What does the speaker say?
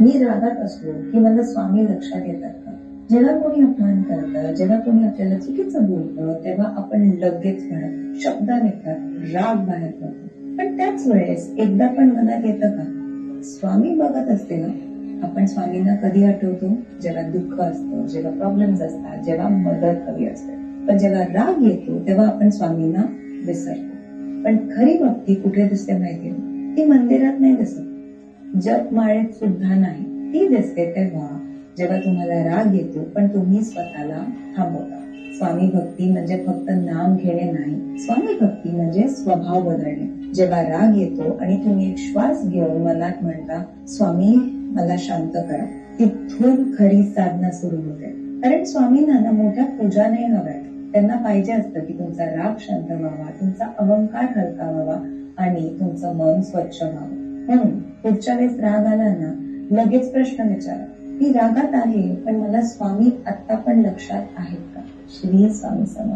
मी रागात असलो की मला स्वामी लक्षात येतात का? जेव्हा कोणी अपमान करतं, जेव्हा कोणी आपल्याला चुकीचं बोलतं, तेव्हा आपण लगेच म्हणत शब्द निघतात, राग बाहेर पडतो. पण त्याच वेळेस एकदा पण मनात येतं का, स्वामी बघत असते ना? आपण स्वामींना कधी आठवतो? जेव्हा दुःख असतं, जेव्हा प्रॉब्लेम्स असतात, जेव्हा मदत हवी असते. पण जेव्हा राग येतो तेव्हा आपण स्वामींना विसरतो. पण खरी भक्ती कुठे दिसते माहितीये? ती मंदिरात नाही दिसत, जपमाळेत सुद्धा नाही. ती दिसते तेव्हा जेव्हा तुम्हाला राग येतो पण तुम्ही स्वतःला थांबवता. स्वामी भक्ती म्हणजे फक्त नाम घेणे नाही, स्वामी भक्ती म्हणजे स्वभाव बदलणे. जेव्हा राग येतो आणि तुम्ही एक श्वास घेऊन मनात म्हणता, स्वामी मला शांत करा, तिथून खरी साधना सुरू होते. कारण स्वामींना ना मोठ्या पूजा नाही हव्यात. त्यांना पाहिजे असतं की तुमचा राग शांत व्हावा, तुमचा अहंकार हलका व्हावा आणि तुमचं मन स्वच्छ व्हावं. म्हणून पुढच्या वेळेस राग आला ना, लगेच प्रश्न विचारा, मी रागात आहे पण मला स्वामी आता पण लक्षात आहेत का? श्री स्वामी समर्थ.